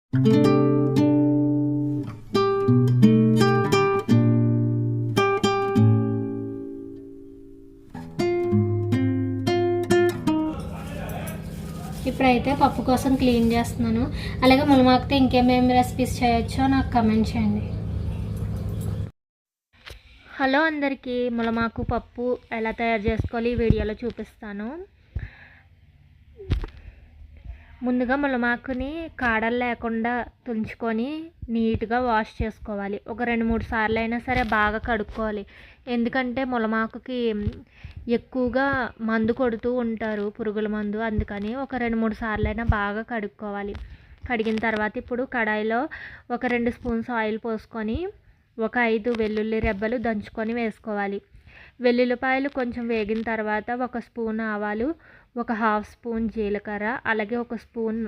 ఇప్పుడైతే పప్పు కోసం క్లీన్ చేస్తున్నాను. అలాగే ములమాకుతో ఇంకేమేమి రెసిపీస్ చేయొచ్చో నాకు కమెంట్ చేయండి. హలో అందరికీ, ములమాకు పప్పు ఎలా తయారు చేసుకోవాలి ఈ వీడియోలో చూపిస్తాను. ముందుగా ములమాకుని కాడలు లేకుండా తుంచుకొని నీట్గా వాష్ చేసుకోవాలి. ఒక 2-3 సార్లు అయినా సరే బాగా కడుక్కోవాలి. ఎందుకంటే ములమాకుకి ఎక్కువగా మందు కొడుతూ ఉంటారు, పురుగుల మందు. అందుకని ఒక 2-3 సార్లు అయినా బాగా కడుక్కోవాలి. కడిగిన తర్వాత ఇప్పుడు కడాయిలో ఒక 2 స్పూన్స్ ఆయిల్ పోసుకొని ఒక 5 వెల్లుల్లి రెబ్బలు దంచుకొని వేసుకోవాలి. వెల్లుల్లిపాయలు కొంచెం వేగిన తర్వాత 1 స్పూన్ ఆవాలు, ఒక 1/2 స్పూన్ జీలకర్ర, అలాగే 1 స్పూన్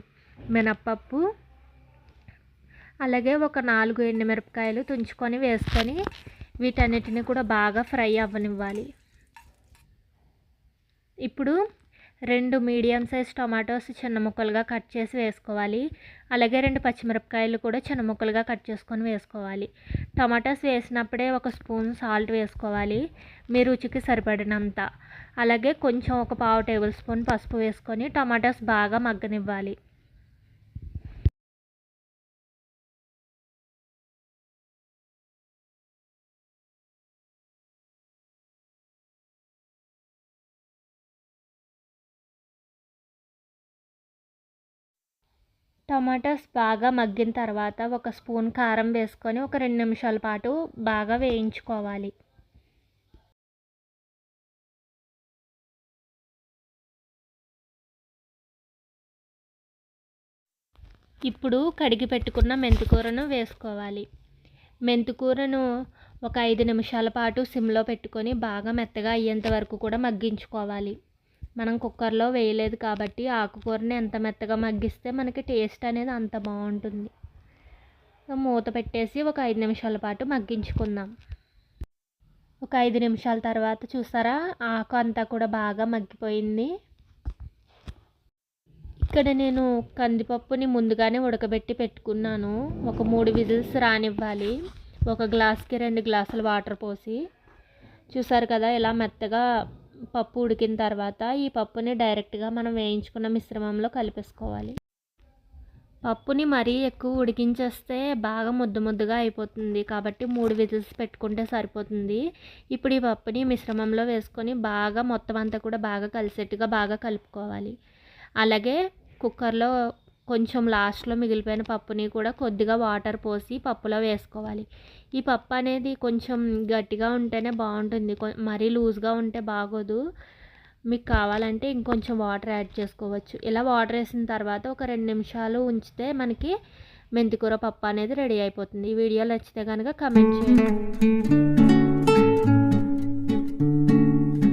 మినప్పప్పు, అలాగే ఒక 4 ఎండుమిరపకాయలు తుంచుకొని వేసుకొని వీటన్నిటిని కూడా బాగా ఫ్రై అవ్వనివ్వాలి. ఇప్పుడు 2 మీడియం సైజ్ టొమాటోస్ చిన్న ముక్కలుగా కట్ చేసి వేసుకోవాలి. అలాగే 2 పచ్చిమిరపకాయలు కూడా చిన్న ముక్కలుగా కట్ చేసుకొని వేసుకోవాలి. టొమాటోస్ వేసినప్పుడే 1 స్పూన్ సాల్ట్ వేసుకోవాలి, మీ రుచికి సరిపడినంత. అలాగే కొంచెం ఒక 1/2 టేబుల్ స్పూన్ పసుపు వేసుకొని టొమాటోస్ బాగా మగ్గనివ్వాలి. టమాటాస్ బాగా మగ్గిన తర్వాత 1 స్పూన్ కారం వేసుకొని ఒక 2 నిమిషాల పాటు బాగా వేయించుకోవాలి. ఇప్పుడు కడిగి పెట్టుకున్న మెంతికూరను వేసుకోవాలి. మెంతికూరను ఒక 5 నిమిషాల పాటు సిమ్లో పెట్టుకొని బాగా మెత్తగా అయ్యేంత వరకు కూడా మగ్గించుకోవాలి. మనం కుక్కర్లో వేయలేదు కాబట్టి ఆకుకూరని ఎంత మెత్తగా మగ్గిస్తే మనకి టేస్ట్ అనేది అంత బాగుంటుంది. మూత పెట్టేసి ఒక 5 నిమిషాల పాటు మగ్గించుకుందాం. ఒక 5 నిమిషాల తర్వాత చూసారా, ఆకు అంతా కూడా బాగా మగ్గిపోయింది. ఇక్కడ నేను కందిపప్పుని ముందుగానే ఉడకబెట్టి పెట్టుకున్నాను. ఒక 3 విజిల్స్ రానివ్వాలి. ఒక గ్లాస్కి 2 గ్లాసుల వాటర్ పోసి. చూసారు కదా, ఇలా మెత్తగా పప్పు ఉడికిన తర్వాత ఈ పప్పుని డైరెక్ట్గా మనం వేయించుకున్న మిశ్రమంలో కలిపేసుకోవాలి. పప్పుని మరీ ఎక్కువ ఉడికించేస్తే బాగా ముద్దగా అయిపోతుంది కాబట్టి 3 విజిల్స్ పెట్టుకుంటే సరిపోతుంది. ఇప్పుడు ఈ పప్పుని మిశ్రమంలో వేసుకొని బాగా మొత్తం అంతా కూడా బాగా కలిసేట్టుగా బాగా కలుపుకోవాలి. అలాగే కుక్కర్లో కొంచెం లాస్ట్లో మిగిలిపోయిన పప్పుని కూడా కొద్దిగా వాటర్ పోసి పప్పులో వేసుకోవాలి. ఈ పప్పు అనేది కొంచెం గట్టిగా ఉంటేనే బాగుంటుంది, మరీ లూజ్గా ఉంటే బాగోదు. మీకు కావాలంటే ఇంకొంచెం వాటర్ యాడ్ చేసుకోవచ్చు. ఇలా వాటర్ వేసిన తర్వాత ఒక 2 నిమిషాలు ఉంచితే మనకి మెంతికూర పప్పు అనేది రెడీ అయిపోతుంది. ఈ వీడియో నచ్చితే కనుక కమెంట్ చేయండి.